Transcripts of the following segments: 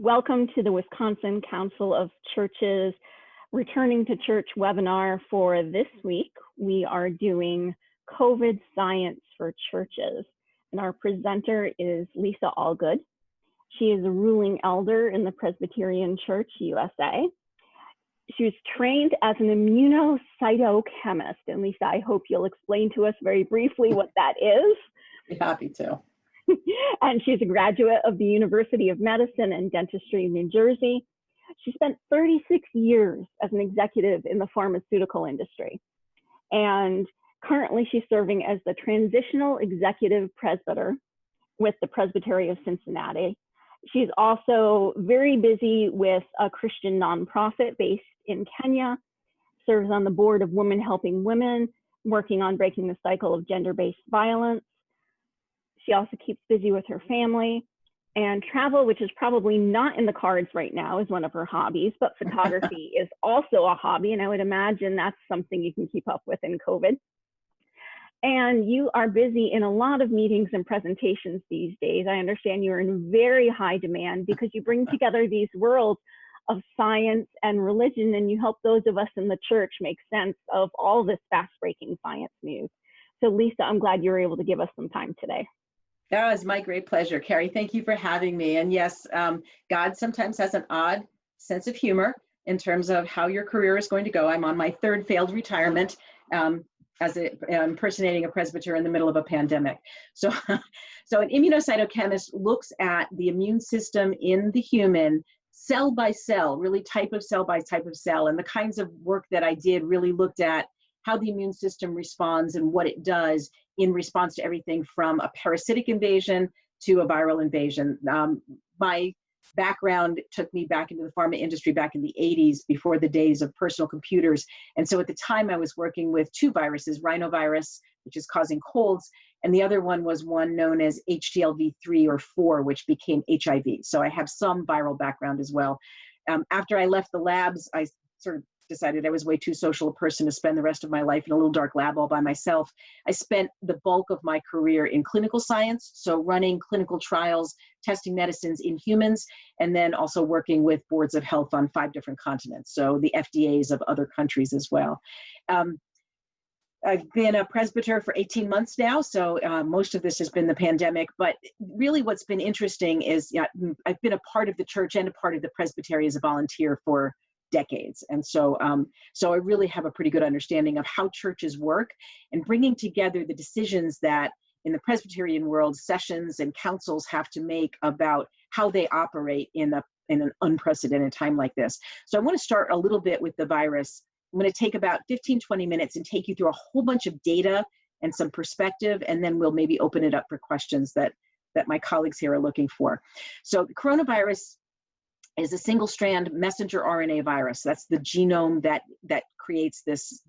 Welcome to the Wisconsin Council of Churches Returning to Church webinar for this week. We are doing COVID science for churches, and our presenter is Lisa Allgood. She is a ruling elder in the Presbyterian Church USA. She was trained as an immunocytochemist, and Lisa, I hope you'll explain to us very briefly what that is. Be happy to. And she's a graduate of the University of Medicine and Dentistry in New Jersey. She spent 36 years as an executive in the pharmaceutical industry. And currently she's serving as the Transitional Executive Presbyter with the Presbytery of Cincinnati. She's also very busy with a Christian nonprofit based in Kenya, serves on the board of Women Helping Women, working on breaking the cycle of gender-based violence. She also keeps busy with her family, and travel, which is probably not in the cards right now, is one of her hobbies, but photography is also a hobby, and I would imagine that's something you can keep up with in COVID. And you are busy in a lot of meetings and presentations these days. I understand you're in very high demand because you bring together these worlds of science and religion, and you help those of us in the church make sense of all this fast-breaking science news. So Lisa, I'm glad you were able to give us some time today. That was my great pleasure, Carrie. Thank you for having me. And yes, God sometimes has an odd sense of humor in terms of how your career is going to go. I'm on my third failed retirement as impersonating a presbyter in the middle of a pandemic. So an immunocytochemist looks at the immune system in the human cell by cell, really type of cell by type of cell. And the kinds of work that I did really looked at how the immune system responds and what it does in response to everything from a parasitic invasion to a viral invasion. My background took me back into the pharma industry back in the 80s, before the days of personal computers. And so at the time I was working with two viruses, rhinovirus, which is causing colds, and the other one was one known as HTLV3 or 4, which became HIV. So I have some viral background as well. After I left the labs, I sort of decided I was way too social a person to spend the rest of my life in a little dark lab all by myself. I spent the bulk of my career in clinical science, so running clinical trials, testing medicines in humans, and then also working with boards of health on 5 different continents, so the FDAs of other countries as well. I've been a presbyter for 18 months now, so most of this has been the pandemic, but really what's been interesting is I've been a part of the church and a part of the presbytery as a volunteer for decades. And so I really have a pretty good understanding of how churches work and bringing together the decisions that in the Presbyterian world, sessions and councils have to make about how they operate in an unprecedented time like this. So I want to start a little bit with the virus. I'm going to take about 15-20 minutes and take you through a whole bunch of data and some perspective, and then we'll maybe open it up for questions that my colleagues here are looking for. So the coronavirus is a single-strand messenger RNA virus. That's the genome that creates this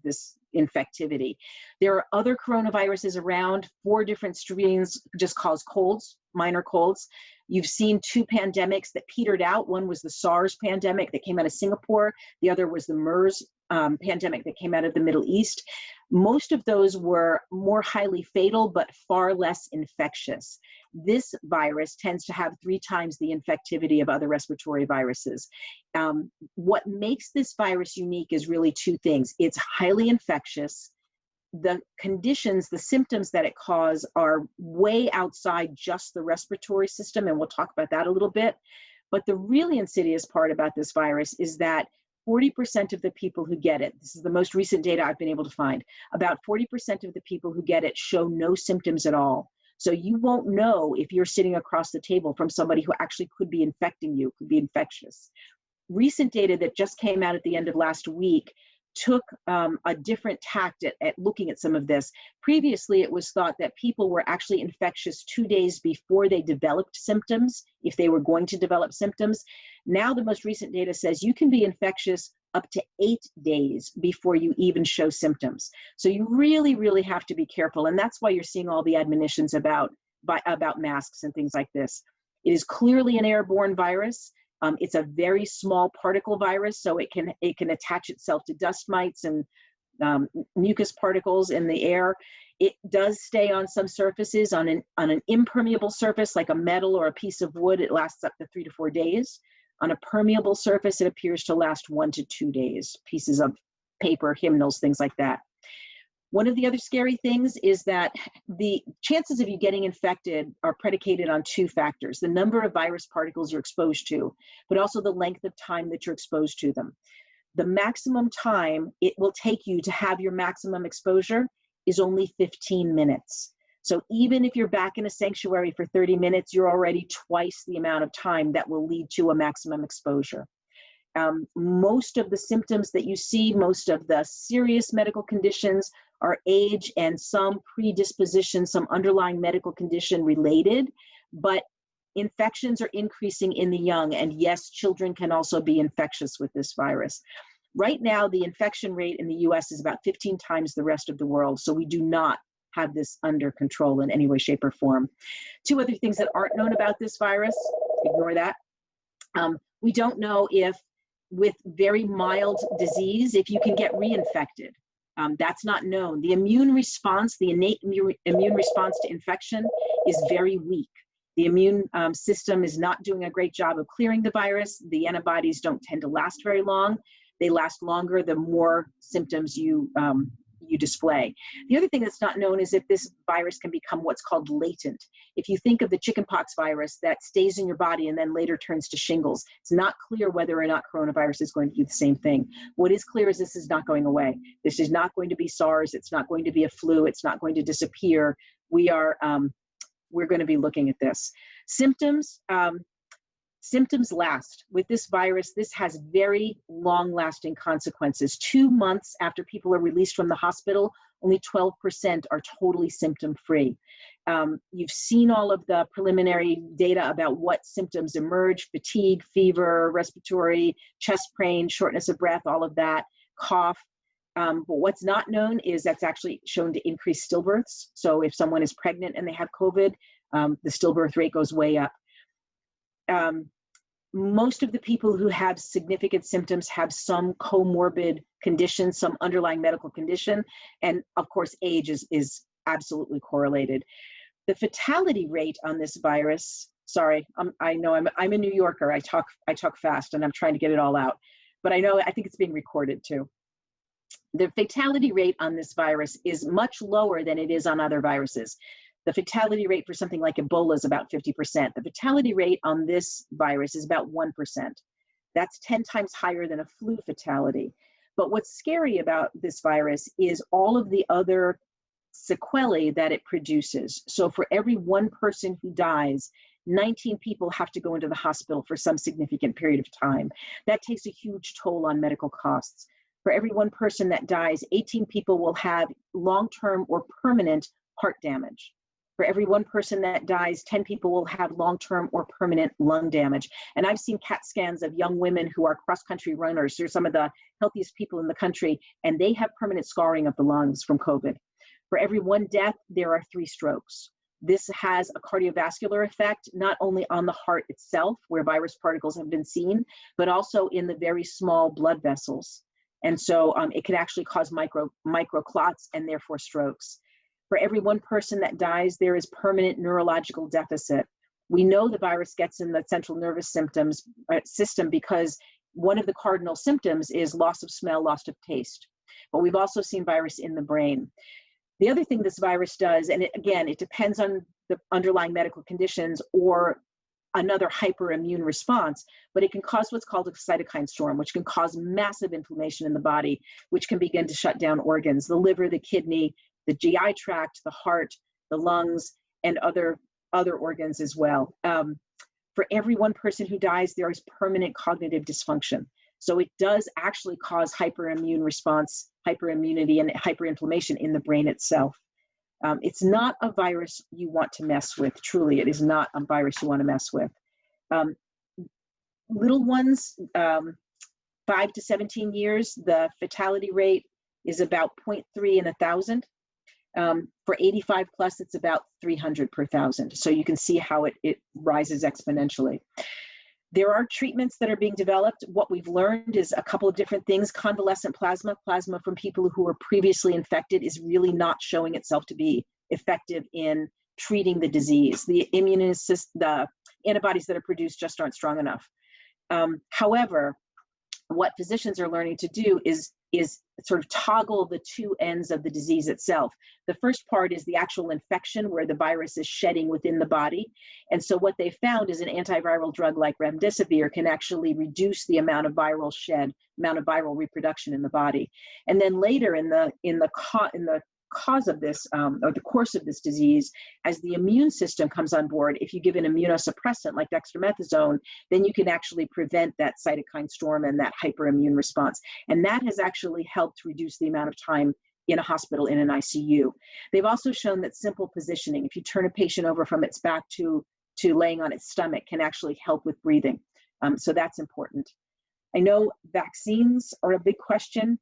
infectivity. There are other coronaviruses around. 4 different strains just cause colds, minor colds. You've seen 2 pandemics that petered out. One was the SARS pandemic that came out of Singapore. The other was the MERS pandemic that came out of the Middle East. Most of those were more highly fatal, but far less infectious. This virus tends to have 3 times the infectivity of other respiratory viruses. What makes this virus unique is really 2 things. It's highly infectious. The conditions, the symptoms that it causes are way outside just the respiratory system, and we'll talk about that a little bit. But the really insidious part about this virus is that 40% of the people who get it, this is the most recent data I've been able to find, about 40% of the people who get it show no symptoms at all. So you won't know if you're sitting across the table from somebody who actually could be infecting you, could be infectious. Recent data that just came out at the end of last week took a different tact at looking at some of this. Previously, it was thought that people were actually infectious 2 days before they developed symptoms, if they were going to develop symptoms. Now, the most recent data says you can be infectious up to 8 days before you even show symptoms. So you really, really have to be careful. And that's why you're seeing all the admonitions about masks and things like this. It is clearly an airborne virus. It's a very small particle virus, so it can attach itself to dust mites and mucus particles in the air. It does stay on some surfaces. On an impermeable surface like a metal or a piece of wood, it lasts up to 3 to 4 days. On a permeable surface, it appears to last 1 to 2 days, pieces of paper, hymnals, things like that. One of the other scary things is that the chances of you getting infected are predicated on 2 factors: the number of virus particles you're exposed to, but also the length of time that you're exposed to them. The maximum time it will take you to have your maximum exposure is only 15 minutes. So even if you're back in a sanctuary for 30 minutes, you're already twice the amount of time that will lead to a maximum exposure. Most of the symptoms that you see, most of the serious medical conditions are age and some predisposition, some underlying medical condition related, but infections are increasing in the young, and yes, children can also be infectious with this virus. Right now, the infection rate in the US is about 15 times the rest of the world, so we do not have this under control in any way, shape, or form. 2 other things that aren't known about this virus, ignore that. We don't know if with very mild disease, if you can get reinfected. That's not known. The immune response, the innate immune response to infection is very weak. The immune system is not doing a great job of clearing the virus. The antibodies don't tend to last very long. They last longer the more symptoms you display. The other thing that's not known is if this virus can become what's called latent. If you think of the chickenpox virus that stays in your body and then later turns to shingles, it's not clear whether or not coronavirus is going to do the same thing. What is clear is this is not going away. This is not going to be SARS. It's not going to be a flu. It's not going to disappear. We're going to be looking at this. Symptoms last. With this virus, this has very long-lasting consequences. 2 months after people are released from the hospital, only 12% are totally symptom-free. You've seen all of the preliminary data about what symptoms emerge: fatigue, fever, respiratory, chest pain, shortness of breath, all of that, cough. But what's not known is that's actually shown to increase stillbirths. So if someone is pregnant and they have COVID, the stillbirth rate goes way up. Most of the people who have significant symptoms have some comorbid condition, some underlying medical condition, and of course, age is absolutely correlated. The fatality rate on this virus, sorry, I know I'm a New Yorker. I talk fast, and I'm trying to get it all out, but I think it's being recorded too. The fatality rate on this virus is much lower than it is on other viruses. The fatality rate for something like Ebola is about 50%. The fatality rate on this virus is about 1%. That's 10 times higher than a flu fatality. But what's scary about this virus is all of the other sequelae that it produces. So for every 1 person who dies, 19 people have to go into the hospital for some significant period of time. That takes a huge toll on medical costs. For every 1 person that dies, 18 people will have long-term or permanent heart damage. For every 1 person that dies, 10 people will have long-term or permanent lung damage. And I've seen CAT scans of young women who are cross-country runners. They're some of the healthiest people in the country, and they have permanent scarring of the lungs from COVID. For every 1 death, there are 3 strokes. This has a cardiovascular effect, not only on the heart itself, where virus particles have been seen, but also in the very small blood vessels. And so it could actually cause microclots and therefore strokes. For every 1 person that dies, there is permanent neurological deficit. We know the virus gets in the central nervous system because one of the cardinal symptoms is loss of smell, loss of taste. But we've also seen virus in the brain. The other thing this virus does, and it depends on the underlying medical conditions or another hyperimmune response, but it can cause what's called a cytokine storm, which can cause massive inflammation in the body, which can begin to shut down organs, the liver, the kidney, the GI tract, the heart, the lungs, and other organs as well. For every 1 person who dies, there is permanent cognitive dysfunction. So it does actually cause hyperimmune response, hyperimmunity, and hyperinflammation in the brain itself. It's not a virus you want to mess with. Truly, it is not a virus you want to mess with. Little ones, 5 to 17 years, the fatality rate is about 0.3 in 1,000. For 85 plus, it's about 300 per 1,000. So you can see how it rises exponentially. There are treatments that are being developed. What we've learned is a couple of different things. Convalescent plasma from people who were previously infected is really not showing itself to be effective in treating the disease. The antibodies that are produced just aren't strong enough. However, what physicians are learning to do is sort of toggle the two ends of the disease itself. The first part is the actual infection where the virus is shedding within the body. And so what they found is an antiviral drug like remdesivir can actually reduce the amount of viral amount of viral reproduction in the body. And then later in the cause of this, or the course of this disease, as the immune system comes on board, if you give an immunosuppressant like dextromethasone, then you can actually prevent that cytokine storm and that hyperimmune response. And that has actually helped reduce the amount of time in a hospital in an ICU. They've also shown that simple positioning, if you turn a patient over from its back to laying on its stomach, can actually help with breathing. So that's important. I know vaccines are a big question.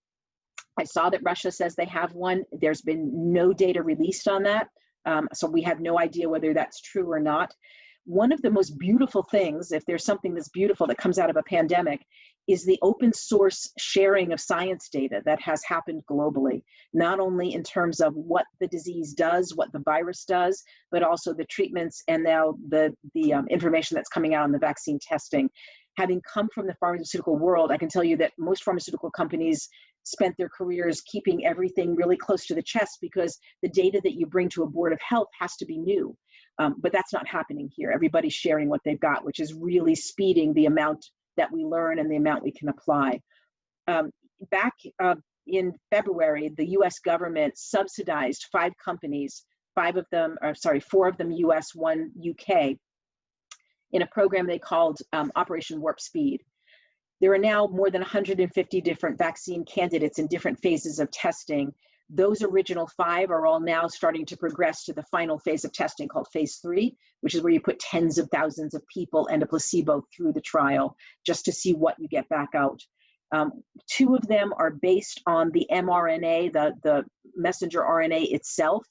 I saw that Russia says they have one. There's been no data released on that. So we have no idea whether that's true or not. One of the most beautiful things, if there's something that's beautiful that comes out of a pandemic, is the open source sharing of science data that has happened globally, not only in terms of what the disease does, what the virus does, but also the treatments and now the information that's coming out on the vaccine testing. Having come from the pharmaceutical world, I can tell you that most pharmaceutical companies spent their careers keeping everything really close to the chest because the data that you bring to a board of health has to be new. But that's not happening here. Everybody's sharing what they've got, which is really speeding the amount that we learn and the amount we can apply. Back in February, the US government subsidized 5 companies, 4 of them US, 1 UK, in a program they called Operation Warp Speed. There are now more than 150 different vaccine candidates in different phases of testing. Those original 5 are all now starting to progress to the final phase of testing called phase 3, which is where you put tens of thousands of people and a placebo through the trial just to see what you get back out. 2 of them are based on the mRNA, the messenger RNA itself.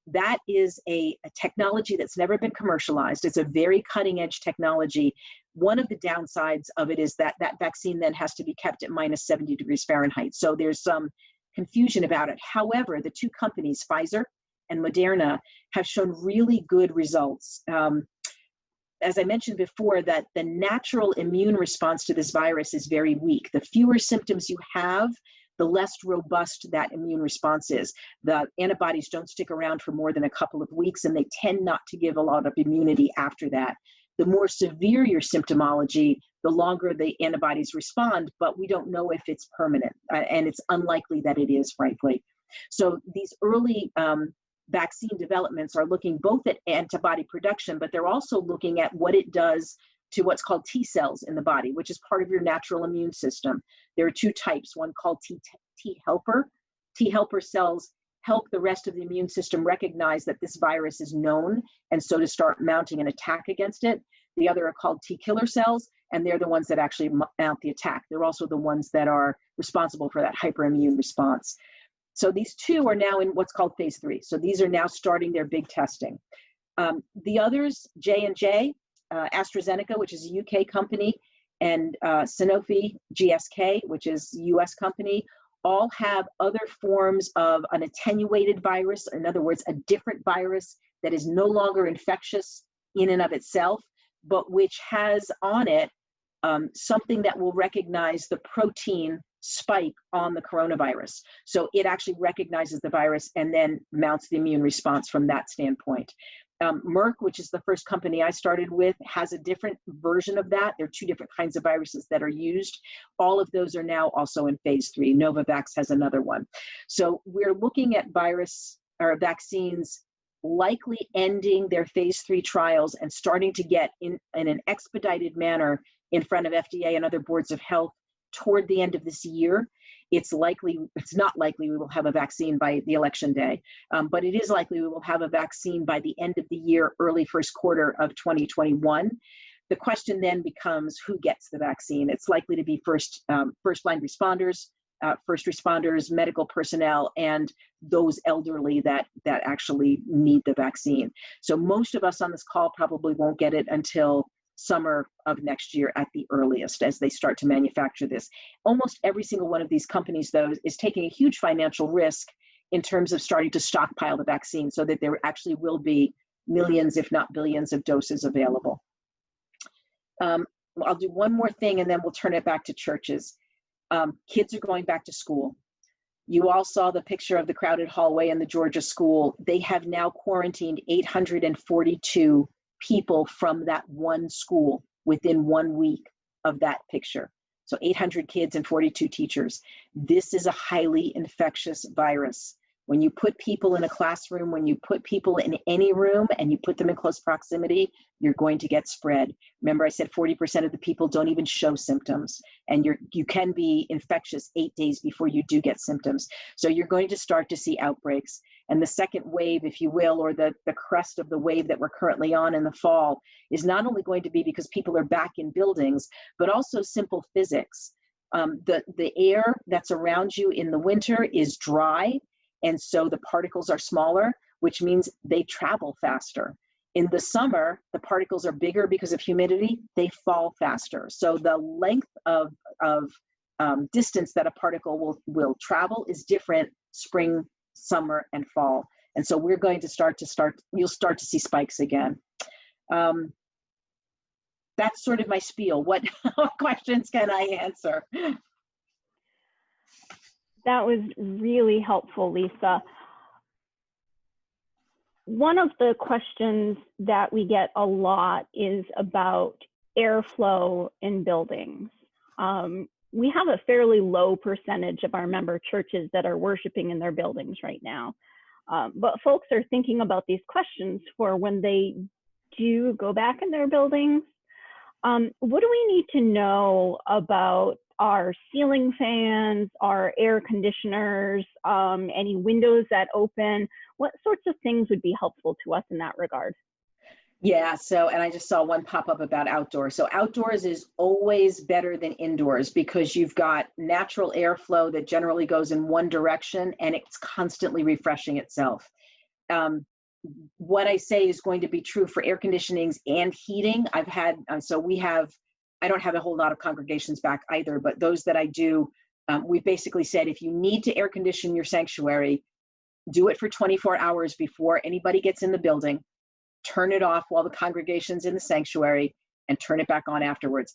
That is a technology that's never been commercialized. It's a very cutting edge technology. One of the downsides of it is that that vaccine then has to be kept at minus 70 degrees Fahrenheit. So there's some confusion about it. However, the 2 companies, Pfizer and Moderna, have shown really good results. As I mentioned before, that the natural immune response to this virus is very weak. The fewer symptoms you have, the less robust that immune response is. The antibodies don't stick around for more than a couple of weeks, and they tend not to give a lot of immunity after that. The more severe your symptomology, the longer the antibodies respond, but we don't know if it's permanent, and it's unlikely that it is, frankly. So these early vaccine developments are looking both at antibody production, but they're also looking at what it does to what's called T cells in the body, which is part of your natural immune system. There are 2 types, one called T helper. T helper cells help the rest of the immune system recognize that this virus is known, and so to start mounting an attack against it. The other are called T killer cells, and they're the ones that actually mount the attack. They're also the ones that are responsible for that hyperimmune response. So these 2 are now in what's called phase 3. So these are now starting their big testing. The others, J&J, AstraZeneca, which is a UK company, and Sanofi GSK, which is a US company, all have other forms of an attenuated virus. In other words, a different virus that is no longer infectious in and of itself, but which has on it something that will recognize the protein spike on the coronavirus. So it actually recognizes the virus and then mounts the immune response from that standpoint. Merck, which is the first company I started with, has a different version of that. There are 2 different kinds of viruses that are used. All of those are now also in phase 3. Novavax has another one. So we're looking at vaccines likely ending their phase 3 trials and starting to get in an expedited manner in front of FDA and other boards of health toward the end of this year. It's not likely we will have a vaccine by the election day, but it is likely we will have a vaccine by the end of the year, early first quarter of 2021. The question then becomes who gets the vaccine. It's likely to be first-line responders, first responders, medical personnel, and those elderly that actually need the vaccine. So most of us on this call probably won't get it until summer of next year at the earliest, as they start to manufacture this. Almost every single one of these companies, though, is taking a huge financial risk in terms of starting to stockpile the vaccine so that there actually will be millions, if not billions, of doses available. I'll do one more thing and then we'll turn it back to churches. Kids are going back to school. You all saw the picture of the crowded hallway in the Georgia school. They have now quarantined 842 people from that one school within 1 week of that picture. So 800 kids and 42 teachers. This is a highly infectious virus. When you put people in a classroom, when you put people in any room and you put them in close proximity, you're going to get spread. Remember, I said 40% of the people don't even show symptoms, and you can be infectious 8 days before you do get symptoms. So you're going to start to see outbreaks. And the second wave, if you will, or the crest of the wave that we're currently on in the fall, is not only going to be because people are back in buildings, but also simple physics. The air that's around you in the winter is dry, and so the particles are smaller, which means they travel faster. In the summer, the particles are bigger because of humidity, they fall faster. So the length of distance that a particle will travel is different spring, summer, and fall. And so we're going to you'll start to see spikes again. That's sort of my spiel. What questions can I answer? That was really helpful, Lisa. One of the questions that we get a lot is about airflow in buildings. We have a fairly low percentage of our member churches that are worshiping in their buildings right now. But folks are thinking about these questions for when they do go back in their buildings. What do we need to know about our ceiling fans, our air conditioners, any windows that open? What sorts of things would be helpful to us in that regard? Yeah, and I just saw one pop up about outdoors. So outdoors is always better than indoors because you've got natural airflow that generally goes in one direction and it's constantly refreshing itself. What I say is going to be true for air conditionings and heating. I don't have a whole lot of congregations back either, but those that I do, we basically said, if you need to air condition your sanctuary, do it for 24 hours before anybody gets in the building, turn it off while the congregation's in the sanctuary, and turn it back on afterwards.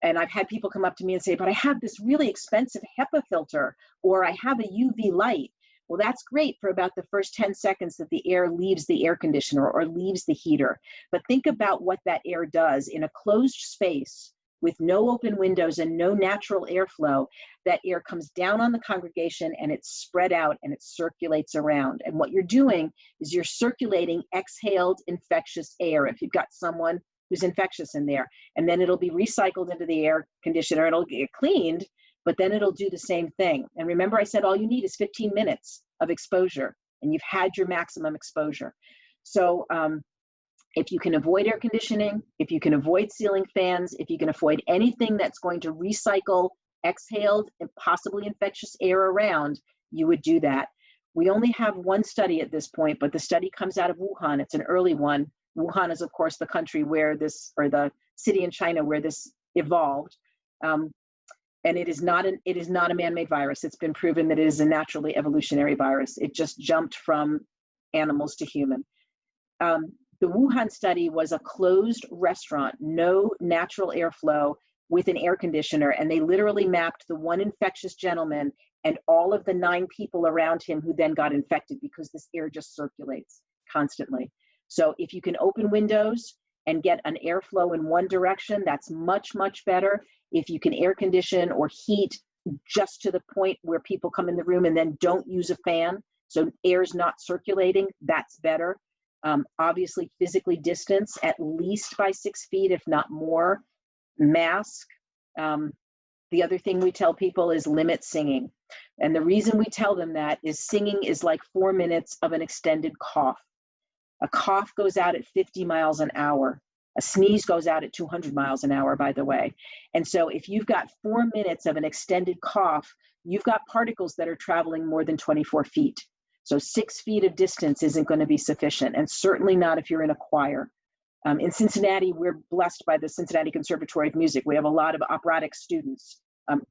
And I've had people come up to me and say, but I have this really expensive HEPA filter, or I have a UV light. Well, that's great for about the first 10 seconds that the air leaves the air conditioner or leaves the heater. But think about what that air does in a closed space with no open windows and no natural airflow. That air comes down on the congregation and it's spread out and it circulates around. And what you're doing is you're circulating exhaled infectious air if you've got someone who's infectious in there. And then it'll be recycled into the air conditioner, it'll get cleaned, but then it'll do the same thing. And remember, I said all you need is 15 minutes of exposure and you've had your maximum exposure. So if you can avoid air conditioning, if you can avoid ceiling fans, if you can avoid anything that's going to recycle exhaled and possibly infectious air around, you would do that. We only have one study at this point, but the study comes out of Wuhan. It's an early one. Wuhan is, of course, the country where this, or the city in China where this evolved. And it is not a man-made virus. It's been proven that it is a naturally evolutionary virus. It just jumped from animals to human. The Wuhan study was a closed restaurant, no natural airflow with an air conditioner, and they literally mapped the one infectious gentleman and all of the 9 people around him who then got infected because this air just circulates constantly. So if you can open windows and get an airflow in one direction, that's much, much better. If you can air condition or heat just to the point where people come in the room and then don't use a fan, so air's not circulating, that's better. Obviously, physically distance at least by 6 feet, if not more. Mask. The other thing we tell people is limit singing. And the reason we tell them that is singing is like 4 minutes of an extended cough. A cough goes out at 50 miles an hour. A sneeze goes out at 200 miles an hour, by the way. And so if you've got 4 minutes of an extended cough, you've got particles that are traveling more than 24 feet. So 6 feet of distance isn't going to be sufficient, and certainly not if you're in a choir. In Cincinnati, we're blessed by the Cincinnati Conservatory of Music. We have a lot of operatic students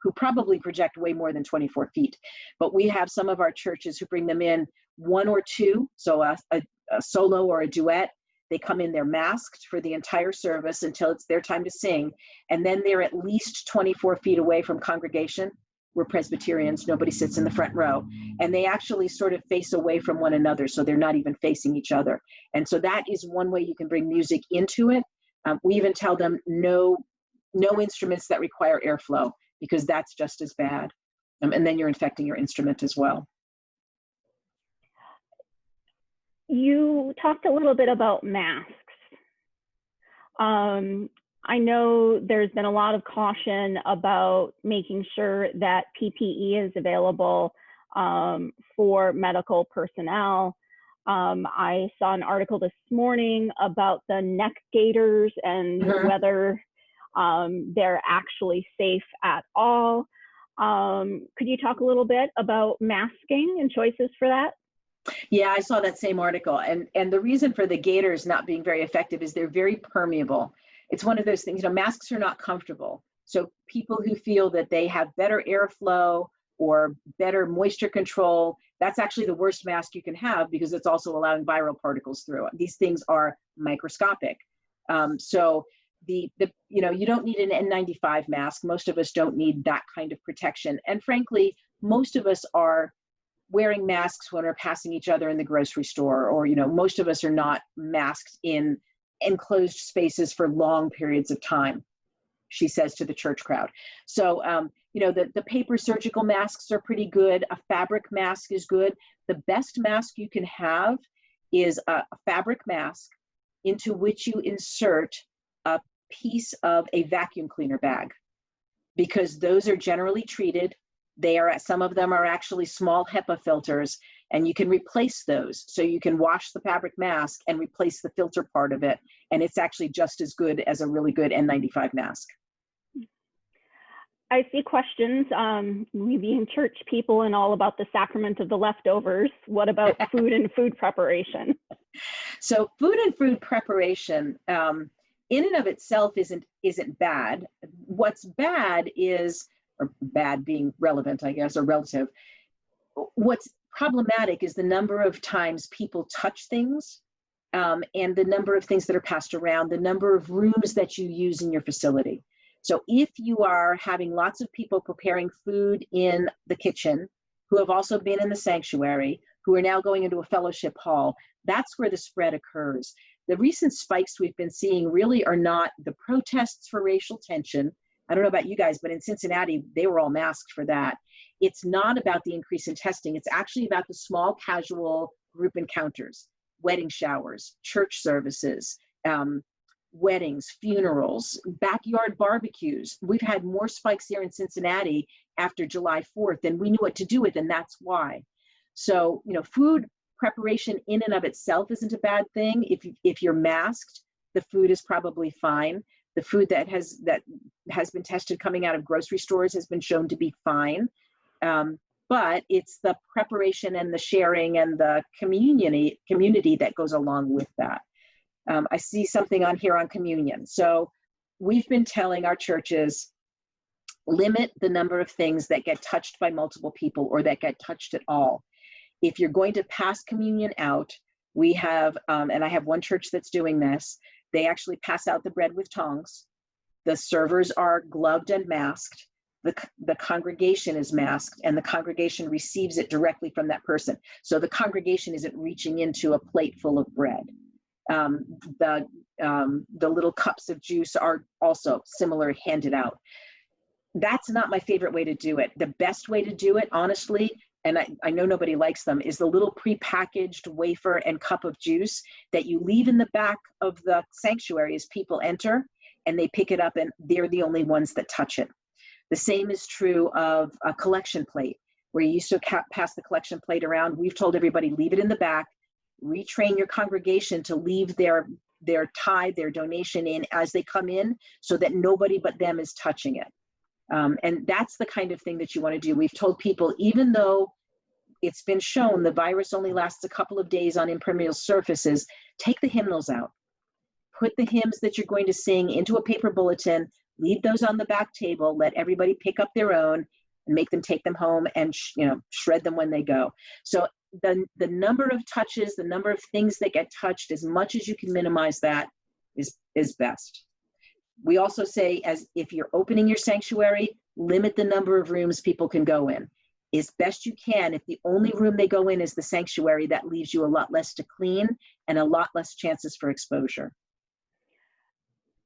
who probably project way more than 24 feet. But we have some of our churches who bring them in 1 or 2, so a solo or a duet, They come in, they're masked for the entire service until it's their time to sing. And then they're at least 24 feet away from congregation. We're Presbyterians, nobody sits in the front row. And they actually sort of face away from one another, so they're not even facing each other. And so that is one way you can bring music into it. We even tell them no instruments that require airflow, because that's just as bad. And then you're infecting your instrument as well. You talked a little bit about masks. I know there's been a lot of caution about making sure that PPE is available for medical personnel. I saw an article this morning about the neck gaiters and whether they're actually safe at all. Could you talk a little bit about masking and choices for that? Yeah, I saw that same article. And the reason for the gaiters not being very effective is they're very permeable. It's one of those things, masks are not comfortable. So people who feel that they have better airflow or better moisture control, that's actually the worst mask you can have, because it's also allowing viral particles through. These things are microscopic. So you don't need an N95 mask. Most of us don't need that kind of protection. And frankly, most of us are wearing masks when we're passing each other in the grocery store, or, most of us are not masked in enclosed spaces for long periods of time, she says to the church crowd. So, the paper surgical masks are pretty good. A fabric mask is good. The best mask you can have is a fabric mask into which you insert a piece of a vacuum cleaner bag, because those are generally treated. Some of them are actually small HEPA filters, and you can replace those. So you can wash the fabric mask and replace the filter part of it. And it's actually just as good as a really good N95 mask. I see questions. We being church people and all about the sacrament of the leftovers. What about food and food preparation? So food and food preparation, in and of itself isn't bad. What's bad is, or bad being relevant, I guess, or relative. What's problematic is the number of times people touch things, and the number of things that are passed around, the number of rooms that you use in your facility. So if you are having lots of people preparing food in the kitchen, who have also been in the sanctuary, who are now going into a fellowship hall, that's where the spread occurs. The recent spikes we've been seeing really are not the protests for racial tension. I don't know about you guys, but in Cincinnati, they were all masked for that. It's not about the increase in testing. It's actually about the small casual group encounters, wedding showers, church services, weddings, funerals, backyard barbecues. We've had more spikes here in Cincinnati after July 4th than we knew what to do with, and that's why. So, food preparation in and of itself isn't a bad thing. If you're masked, the food is probably fine. The food that has been tested coming out of grocery stores has been shown to be fine. But it's the preparation and the sharing and the community that goes along with that. I see something on here on communion. So we've been telling our churches, limit the number of things that get touched by multiple people or that get touched at all. If you're going to pass communion out, we have, and I have one church that's doing this, they actually pass out the bread with tongs. The servers are gloved and masked. The congregation is masked, and the congregation receives it directly from that person. So the congregation isn't reaching into a plate full of bread. The little cups of juice are also similar, handed out. That's not my favorite way to do it. The best way to do it, honestly, and I know nobody likes them, is the little prepackaged wafer and cup of juice that you leave in the back of the sanctuary as people enter, and they pick it up and they're the only ones that touch it. The same is true of a collection plate, where you used to pass the collection plate around. We've told everybody, leave it in the back, retrain your congregation to leave their tithe, their donation in as they come in, so that nobody but them is touching it. And that's the kind of thing that you want to do. We've told people, even though it's been shown the virus only lasts a couple of days on impermeable surfaces, take the hymnals out. Put the hymns that you're going to sing into a paper bulletin, leave those on the back table, let everybody pick up their own and make them take them home and shred them when they go. So the number of touches, the number of things that get touched, as much as you can minimize that is best. We also say, as if you're opening your sanctuary, limit the number of rooms people can go in. As best you can, if the only room they go in is the sanctuary, that leaves you a lot less to clean and a lot less chances for exposure.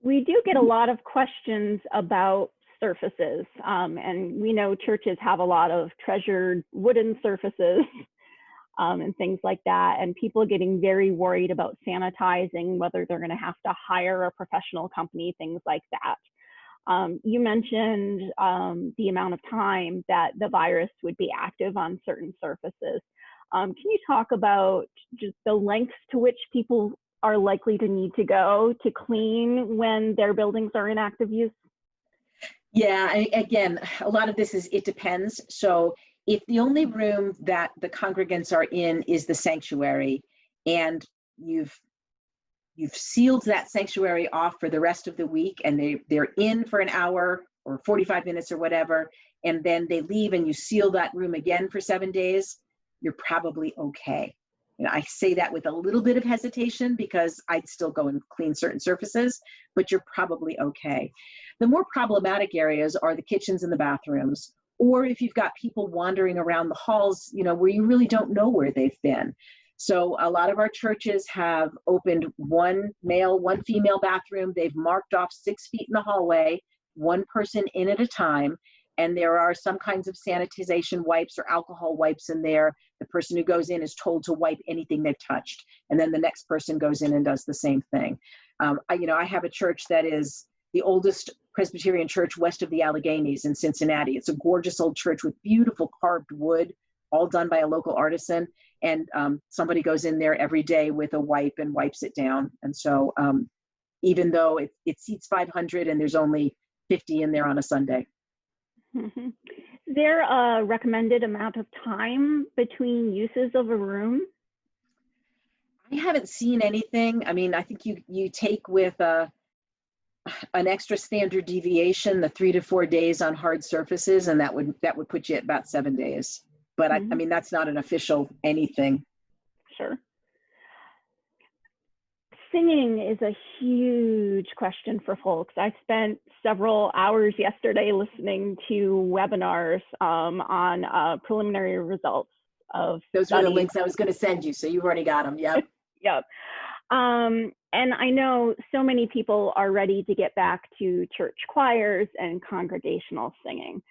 We do get a lot of questions about surfaces, and we know churches have a lot of treasured wooden surfaces and things like that, and people are getting very worried about sanitizing, whether they're going to have to hire a professional company, things like that. You mentioned the amount of time that the virus would be active on certain surfaces. Can you talk about just the lengths to which people are likely to need to go to clean when their buildings are in active use? Yeah, again, a lot of this it depends. So if the only room that the congregants are in is the sanctuary, and you've sealed that sanctuary off for the rest of the week, and they're in for an hour or 45 minutes or whatever, and then they leave and you seal that room again for 7 days, you're probably okay. I say that with a little bit of hesitation because I'd still go and clean certain surfaces, but you're probably okay. The more problematic areas are the kitchens and the bathrooms, or if you've got people wandering around the halls, where you really don't know where they've been. So a lot of our churches have opened one male, one female bathroom. They've marked off 6 feet in the hallway, one person in at a time. And there are some kinds of sanitization wipes or alcohol wipes in there. The person who goes in is told to wipe anything they've touched. And then the next person goes in and does the same thing. I have a church that is the oldest Presbyterian church west of the Alleghenies in Cincinnati. It's a gorgeous old church with beautiful carved wood, all done by a local artisan. And somebody goes in there every day with a wipe and wipes it down. And so even though it seats 500 and there's only 50 in there on a Sunday. Mm-hmm. Is there a recommended amount of time between uses of a room? I haven't seen anything. I mean, I think you take with an extra standard deviation, the 3 to 4 days on hard surfaces, and that would put you at about 7 days. But I mean, that's not an official anything. Sure. Singing is a huge question for folks. I spent several hours yesterday listening to webinars on preliminary results of those studies. were the links I was going to send you, so you've already got them. Yep. Yep. And I know so many people are ready to get back to church choirs and congregational singing.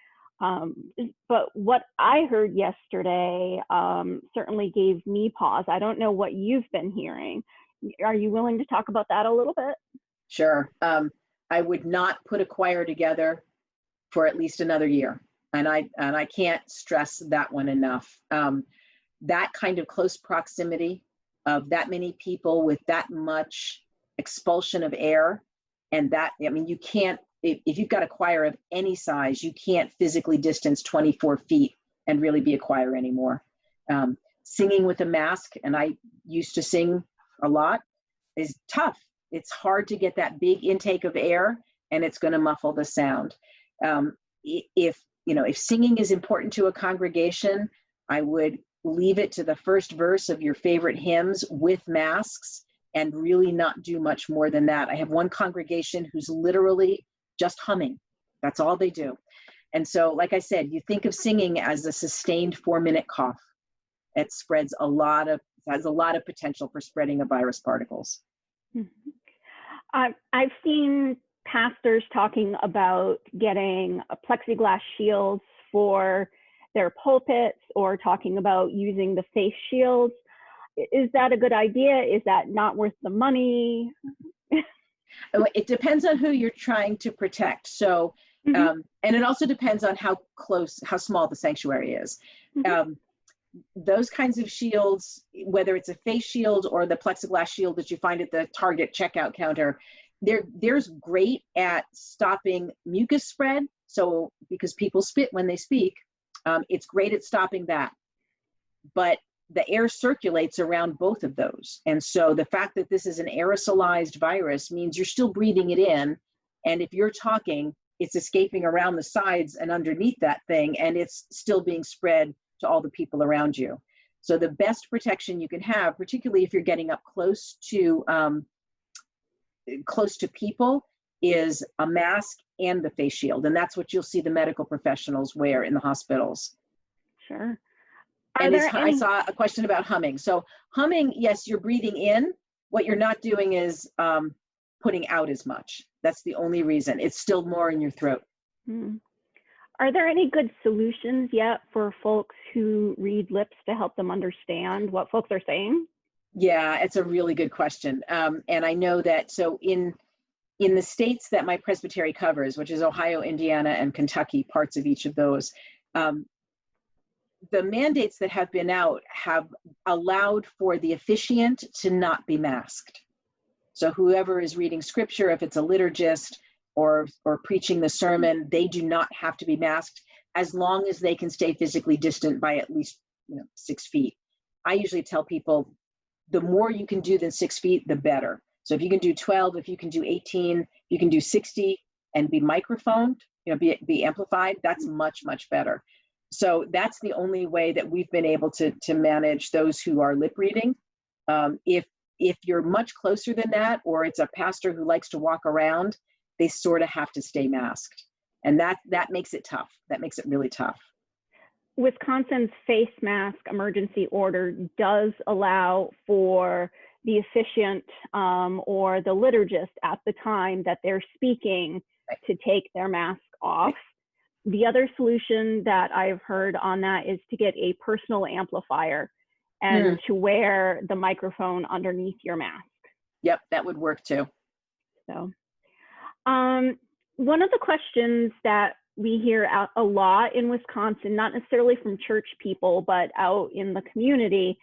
But what I heard yesterday certainly gave me pause. I don't know what you've been hearing. Are you willing to talk about that a little bit? Sure. I would not put a choir together for at least another year. And I can't stress that one enough. That kind of close proximity of that many people with that much expulsion of air, and that, I mean, you can't, if you've got a choir of any size, you can't physically distance 24 feet and really be a choir anymore. Singing with a mask, and I used to sing a lot, is tough. It's hard to get that big intake of air, and it's going to muffle the sound. If singing is important to a congregation, I would leave it to the first verse of your favorite hymns with masks and really not do much more than that. I have one congregation who's literally just humming. That's all they do. And so, like I said, you think of singing as a sustained 4-minute cough. It has a lot of potential for spreading of virus particles. Mm-hmm. I've seen pastors talking about getting plexiglass shields for their pulpits, or talking about using the face shields. Is that a good idea? Is that not worth the money? It depends on who you're trying to protect. So, and it also depends on how small the sanctuary is. Those kinds of shields, whether it's a face shield or the plexiglass shield that you find at the Target checkout counter, they're great at stopping mucus spread. So, because people spit when they speak, it's great at stopping that. But the air circulates around both of those. And so the fact that this is an aerosolized virus means you're still breathing it in. And if you're talking, it's escaping around the sides and underneath that thing, and it's still being spread to all the people around you. So the best protection you can have, particularly if you're getting up close to people, is a mask and the face shield. And that's what you'll see the medical professionals wear in the hospitals. Sure. I saw a question about humming. So humming, yes, you're breathing in. What you're not doing is putting out as much. That's the only reason. It's still more in your throat. Are there any good solutions yet for folks who read lips to help them understand what folks are saying? Yeah, it's a really good question. And I know that, so in the states that my presbytery covers, which is Ohio, Indiana, and Kentucky, parts of each of those, the mandates that have been out have allowed for the officiant to not be masked. So whoever is reading scripture, if it's a liturgist or preaching the sermon, they do not have to be masked as long as they can stay physically distant by at least 6 feet. I usually tell people the more you can do than 6 feet, the better. So if you can do 12, if you can do 18, you can do 60 and be microphoned, be amplified, that's much, much better. So that's the only way that we've been able to manage those who are lip reading. If you're much closer than that, or it's a pastor who likes to walk around, they sort of have to stay masked. And that makes it tough. That makes it really tough. Wisconsin's face mask emergency order does allow for the officiant or the liturgist at the time that they're speaking to take their mask off. The other solution that I've heard on that is to get a personal amplifier and to wear the microphone underneath your mask. Yep, that would work too. So, one of the questions that we hear out a lot in Wisconsin, not necessarily from church people, but out in the community,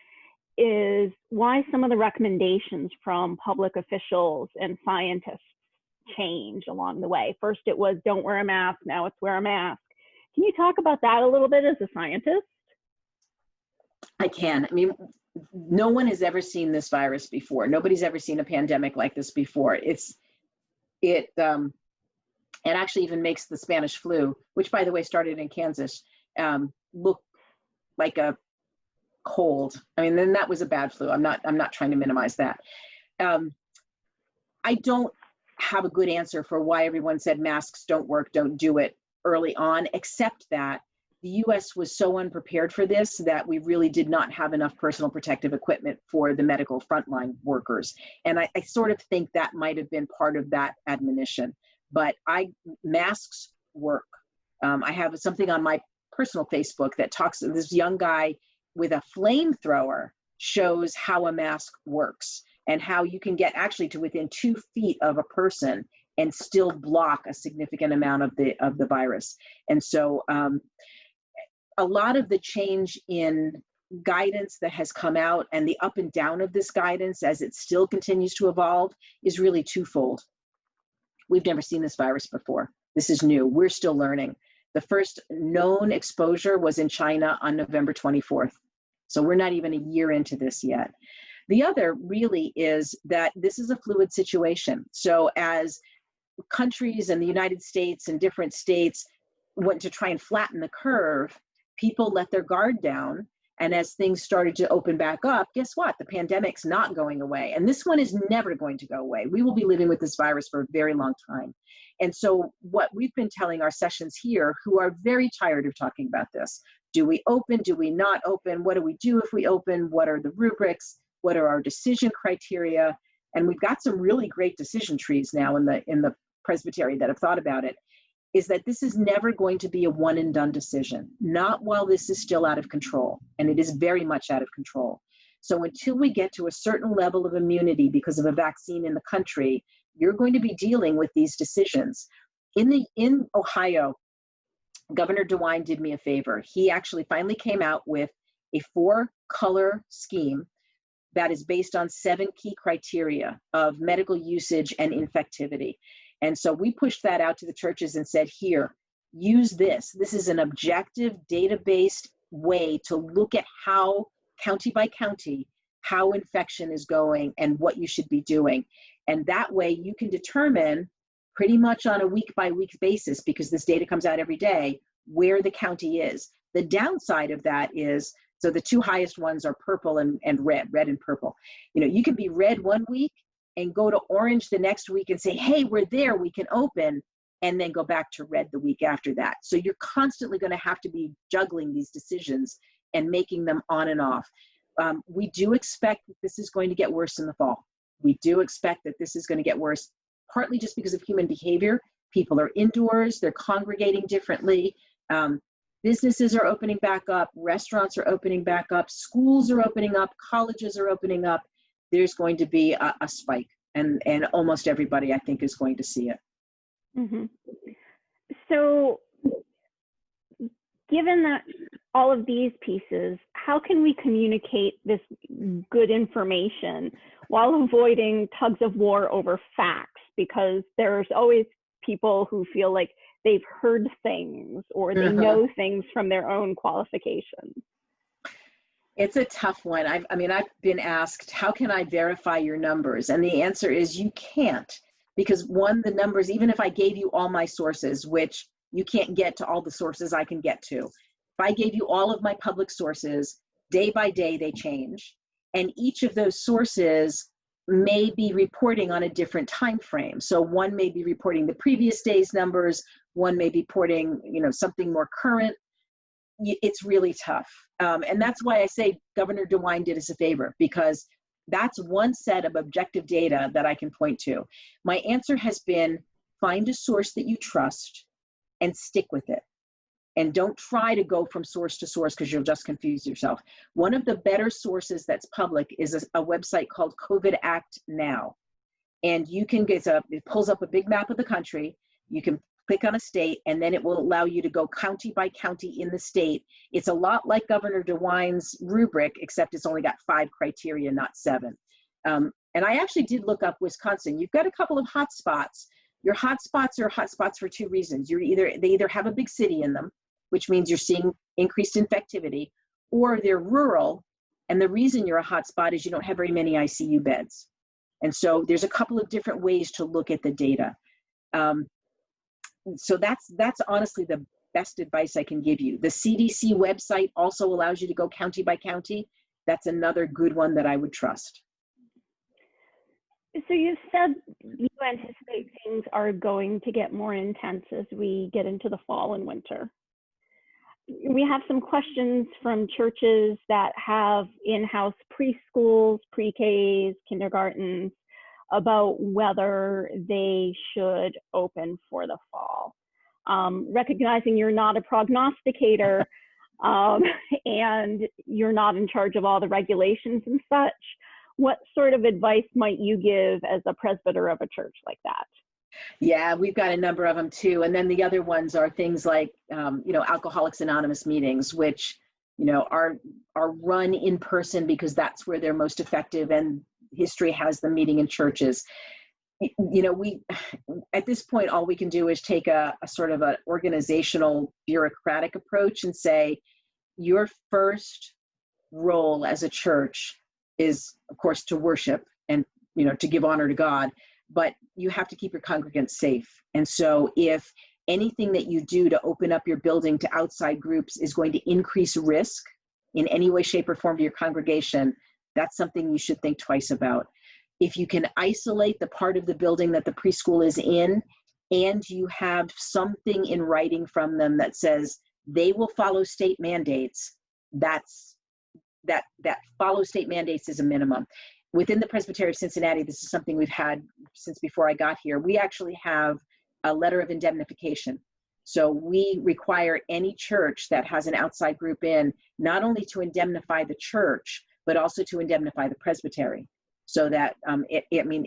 is why some of the recommendations from public officials and scientists change along the way. First it was don't wear a mask, now it's wear a mask. Can you talk about that a little bit as a scientist? I can. I mean, no one has ever seen this virus before. Nobody's ever seen a pandemic like this before. It actually even makes the Spanish flu, which by the way started in Kansas, look like a cold. I mean, then that was a bad flu. I'm not trying to minimize that. I don't have a good answer for why everyone said masks don't work, don't do it early on, except that the US was so unprepared for this that we really did not have enough personal protective equipment for the medical frontline workers. And I sort of think that might have been part of that admonition. But masks work. I have something on my personal Facebook that talks, this young guy with a flamethrower shows how a mask works and how you can get actually to within 2 feet of a person and still block a significant amount of the virus. And so a lot of the change in guidance that has come out and the up and down of this guidance as it still continues to evolve is really twofold. We've never seen this virus before. This is new. We're still learning. The first known exposure was in China on November 24th. So we're not even a year into this yet. The other really is that this is a fluid situation. So as countries and the United States and different states went to try and flatten the curve, people let their guard down. And as things started to open back up, guess what? The pandemic's not going away. And this one is never going to go away. We will be living with this virus for a very long time. And so what we've been telling our sessions here, who are very tired of talking about this, do we open? Do we not open? What do we do if we open? What are the rubrics? What are our decision criteria? And we've got some really great decision trees now in the presbytery that have thought about it, is that this is never going to be a one and done decision, not while this is still out of control. And it is very much out of control. So until we get to a certain level of immunity because of a vaccine in the country, you're going to be dealing with these decisions. In Ohio, Governor DeWine did me a favor. He actually finally came out with a 4-color scheme that is based on 7 key criteria of medical usage and infectivity. And so we pushed that out to the churches and said, here, use this. This is an objective, data-based way to look at how, county by county, how infection is going and what you should be doing. And that way you can determine pretty much on a week-by-week basis, because this data comes out every day, where the county is. The downside of that is So the two highest ones are purple and red and purple. You can be red one week and go to orange the next week and say, hey, we're there, we can open, and then go back to red the week after that. So you're constantly going to have to be juggling these decisions and making them on and off. We do expect that this is going to get worse in the fall. We do expect that this is going to get worse, partly just because of human behavior. People are indoors, they're congregating differently. Businesses are opening back up, restaurants are opening back up, schools are opening up, colleges are opening up. There's going to be a spike, and almost everybody, I think, is going to see it. Mm-hmm. So given that all of these pieces, how can we communicate this good information while avoiding tugs of war over facts? Because there's always people who feel like they've heard things or they know things from their own qualifications. It's a tough one. I've been asked, how can I verify your numbers? And the answer is you can't, because one, the numbers, even if I gave you all my sources, which you can't get to all the sources I can get to. If I gave you all of my public sources, day by day they change. And each of those sources may be reporting on a different time frame. So one may be reporting the previous day's numbers, one may be reporting, something more current. It's really tough. And that's why I say Governor DeWine did us a favor, because that's one set of objective data that I can point to. My answer has been, find a source that you trust and stick with it. And don't try to go from source to source, because you'll just confuse yourself. One of the better sources that's public is a website called COVID Act Now. And you can it pulls up a big map of the country. You can click on a state, and then it will allow you to go county by county in the state. It's a lot like Governor DeWine's rubric, except it's only got 5 criteria, not 7. And I actually did look up Wisconsin. You've got a couple of hot spots. Your hot spots are hot spots for 2 reasons. They either have a big city in them, which means you're seeing increased infectivity, or they're rural. And the reason you're a hot spot is you don't have very many ICU beds. And so there's a couple of different ways to look at the data. So that's honestly the best advice I can give you. The CDC website also allows you to go county by county. That's another good one that I would trust. So you said you anticipate things are going to get more intense as we get into the fall and winter. We have some questions from churches that have in-house preschools, pre-Ks, kindergartens, about whether they should open for the fall. Recognizing you're not a prognosticator and you're not in charge of all the regulations and such, what sort of advice might you give as a presbyter of a church like that? Yeah, we've got a number of them too. And then the other ones are things like, Alcoholics Anonymous meetings, which, are run in person because that's where they're most effective, and history has them meeting in churches. We, at this point, all we can do is take a sort of an organizational bureaucratic approach and say, your first role as a church is, of course, to worship and, to give honor to God, but you have to keep your congregants safe. And so if anything that you do to open up your building to outside groups is going to increase risk in any way, shape, or form to your congregation, that's something you should think twice about. If you can isolate the part of the building that the preschool is in, and you have something in writing from them that says they will follow state mandates, that follow state mandates is a minimum. Within the Presbytery of Cincinnati, this is something we've had since before I got here. We actually have a letter of indemnification. So we require any church that has an outside group in, not only to indemnify the church, but also to indemnify the presbytery. So that,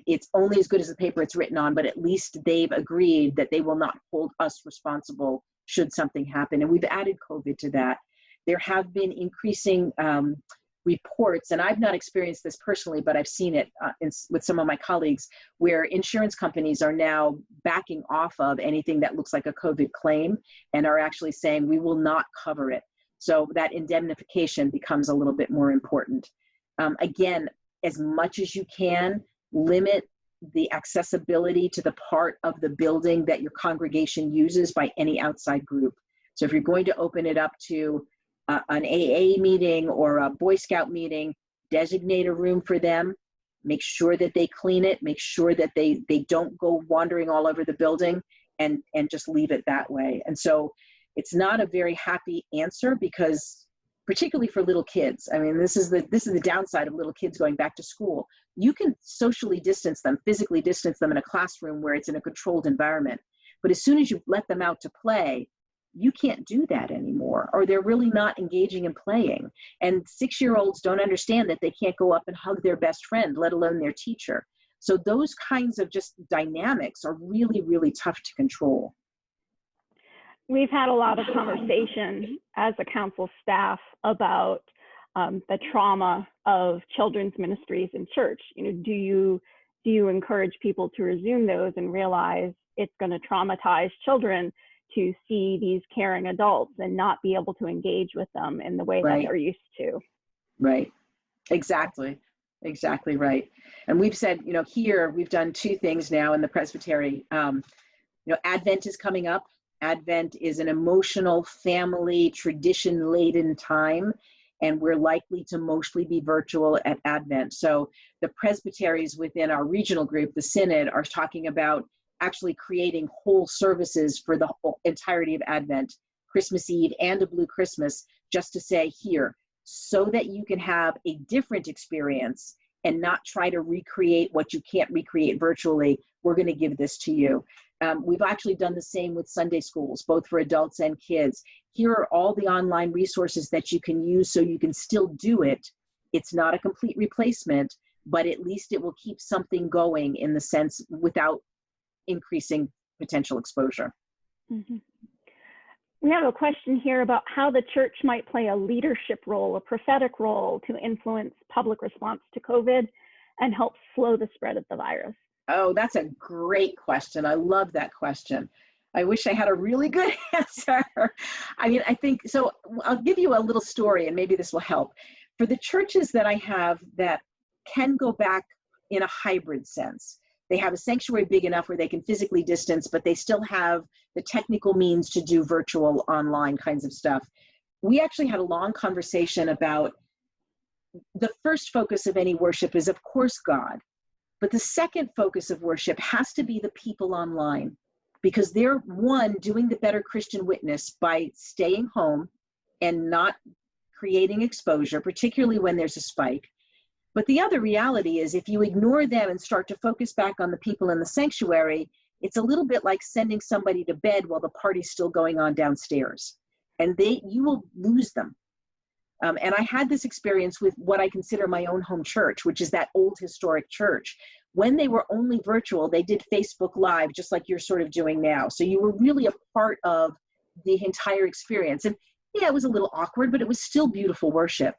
it's only as good as the paper it's written on, but at least they've agreed that they will not hold us responsible should something happen. And we've added COVID to that. There have been increasing reports, and I've not experienced this personally, but I've seen it with some of my colleagues, where insurance companies are now backing off of anything that looks like a COVID claim and are actually saying, we will not cover it. So that indemnification becomes a little bit more important. Again, as much as you can, limit the accessibility to the part of the building that your congregation uses by any outside group. So if you're going to open it up to an AA meeting or a Boy Scout meeting, designate a room for them, make sure that they clean it, make sure that they don't go wandering all over the building, and just leave it that way. And so it's not a very happy answer, because particularly for little kids, I mean, this is the downside of little kids going back to school. You can socially distance them, physically distance them in a classroom where it's in a controlled environment. But as soon as you let them out to play, you can't do that anymore, or they're really not engaging in playing. And 6-year-olds don't understand that they can't go up and hug their best friend, let alone their teacher. So those kinds of just dynamics are really, really tough to control. We've had a lot of conversation as a council staff about the trauma of children's ministries in church. You know, do you encourage people to resume those and realize it's going to traumatize children to see these caring adults and not be able to engage with them in the way that they're used to? Right. Exactly right. And we've said, you know, here we've done 2 things now in the presbytery. You know, Advent is coming up. Advent is an emotional, family, tradition-laden time, and we're likely to mostly be virtual at Advent. So the presbyteries within our regional group, the Synod, are talking about actually creating whole services for the whole entirety of Advent, Christmas Eve and a Blue Christmas, just to say here, so that you can have a different experience and not try to recreate what you can't recreate virtually. We're going to give this to you. We've actually done the same with Sunday schools, both for adults and kids. Here are all the online resources that you can use so you can still do it. It's not a complete replacement, but at least it will keep something going in the sense without increasing potential exposure. Mm-hmm. We have a question here about how the church might play a leadership role, a prophetic role, to influence public response to COVID and help slow the spread of the virus. Oh, that's a great question. I love that question. I wish I had a really good answer. I mean, I think, so I'll give you a little story and maybe this will help. For the churches that I have that can go back in a hybrid sense, they have a sanctuary big enough where they can physically distance, but they still have the technical means to do virtual online kinds of stuff. We actually had a long conversation about the first focus of any worship is, of course, God. But the second focus of worship has to be the people online, because they're, one, doing the better Christian witness by staying home and not creating exposure, particularly when there's a spike. But the other reality is, if you ignore them and start to focus back on the people in the sanctuary, it's a little bit like sending somebody to bed while the party's still going on downstairs. And you will lose them. And I had this experience with what I consider my own home church, which is that old historic church. When they were only virtual, they did Facebook Live, just like you're sort of doing now. So you were really a part of the entire experience. And yeah, it was a little awkward, but it was still beautiful worship.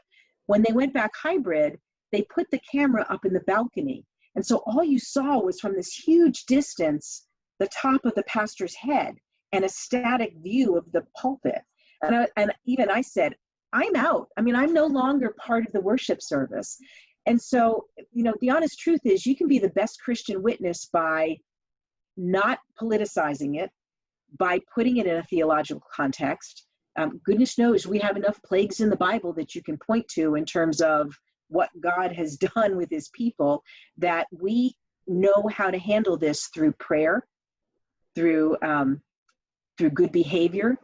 When they went back hybrid, they put the camera up in the balcony. And so all you saw was, from this huge distance, the top of the pastor's head and a static view of the pulpit. And even I said, I'm out. I mean, I'm no longer part of the worship service. And so, you know, the honest truth is, you can be the best Christian witness by not politicizing it, by putting it in a theological context. Goodness knows we have enough plagues in the Bible that you can point to in terms of what God has done with his people, that we know how to handle this through prayer, through good behavior,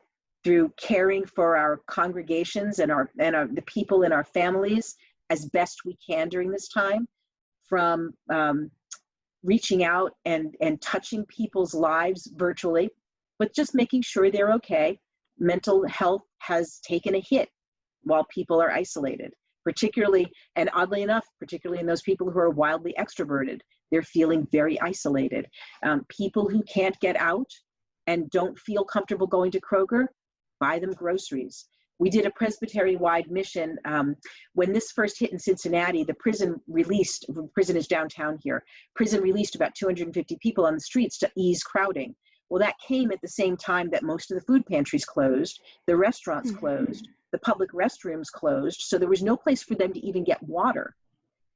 through caring for our congregations and the people in our families as best we can during this time, from reaching out and touching people's lives virtually, but just making sure they're okay. Mental health has taken a hit while people are isolated, particularly, and oddly enough, particularly in those people who are wildly extroverted. They're feeling very isolated. People who can't get out and don't feel comfortable going to Kroger, buy them groceries. We did a presbytery-wide mission. When this first hit in Cincinnati, the prison is downtown here, prison released about 250 people on the streets to ease crowding. Well, that came at the same time that most of the food pantries closed, the restaurants closed, the public restrooms closed, so there was no place for them to even get water.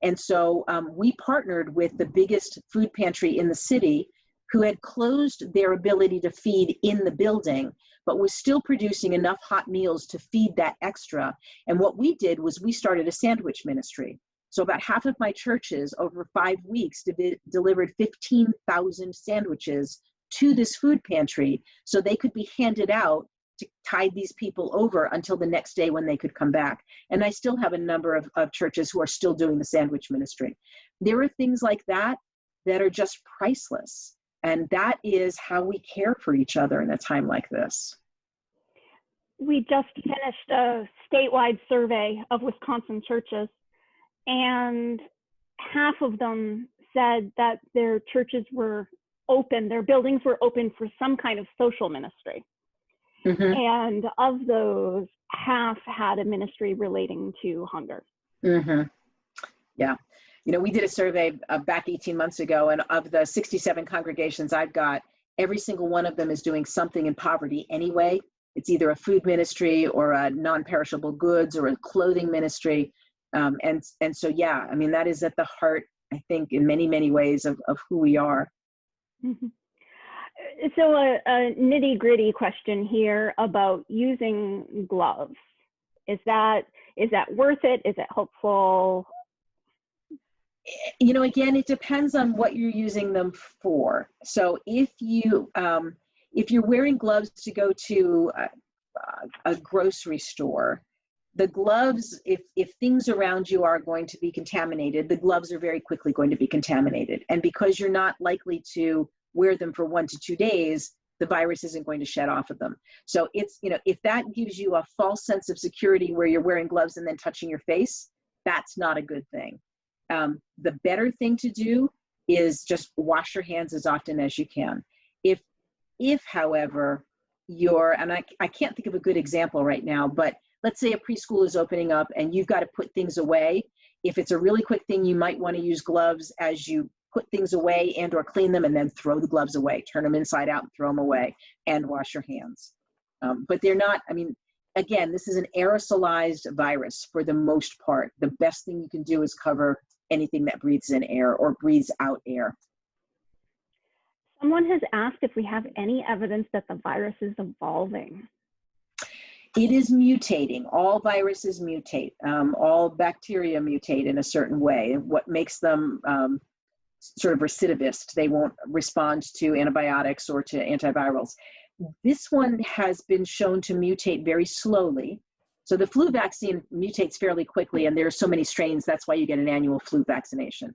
And so we partnered with the biggest food pantry in the city, who had closed their ability to feed in the building, but was still producing enough hot meals to feed that extra. And what we did was we started a sandwich ministry. So about half of my churches over 5 weeks delivered 15,000 sandwiches to this food pantry so they could be handed out to tide these people over until the next day when they could come back. And I still have a number of churches who are still doing the sandwich ministry. There are things like that that are just priceless. And that is how we care for each other in a time like this. We just finished a statewide survey of Wisconsin churches, and half of them said that their churches were open, their buildings were open for some kind of social ministry. Mm-hmm. And of those, half had a ministry relating to hunger. Mm-hmm. Yeah. You know, we did a survey back 18 months ago, and of the 67 congregations I've got, every single one of them is doing something in poverty anyway. It's either a food ministry or a non-perishable goods or a clothing ministry. And so, yeah, I mean, that is at the heart, I think, in many, many ways of who we are. Mm-hmm. So a nitty-gritty question here about using gloves. Is that worth it? Is it helpful? You know, again, it depends on what you're using them for. So if you're wearing gloves to go to a grocery store, the gloves, if things around you are going to be contaminated, the gloves are very quickly going to be contaminated. And because you're not likely to wear them for 1 to 2 days, the virus isn't going to shed off of them. So it's, you know, if that gives you a false sense of security where you're wearing gloves and then touching your face, that's not a good thing. The better thing to do is just wash your hands as often as you can. If however, and I can't think of a good example right now, but let's say a preschool is opening up and you've got to put things away. If it's a really quick thing, you might want to use gloves as you put things away and or clean them, and then throw the gloves away, turn them inside out and throw them away, and wash your hands. But they're not, I mean, again, this is an aerosolized virus for the most part. The best thing you can do is cover anything that breathes in air or breathes out air. Someone has asked if we have any evidence that the virus is evolving. It is mutating. All viruses mutate. All bacteria mutate in a certain way. What makes them sort of recidivist, they won't respond to antibiotics or to antivirals. This one has been shown to mutate very slowly. So the flu vaccine mutates fairly quickly, and there are so many strains, that's why you get an annual flu vaccination.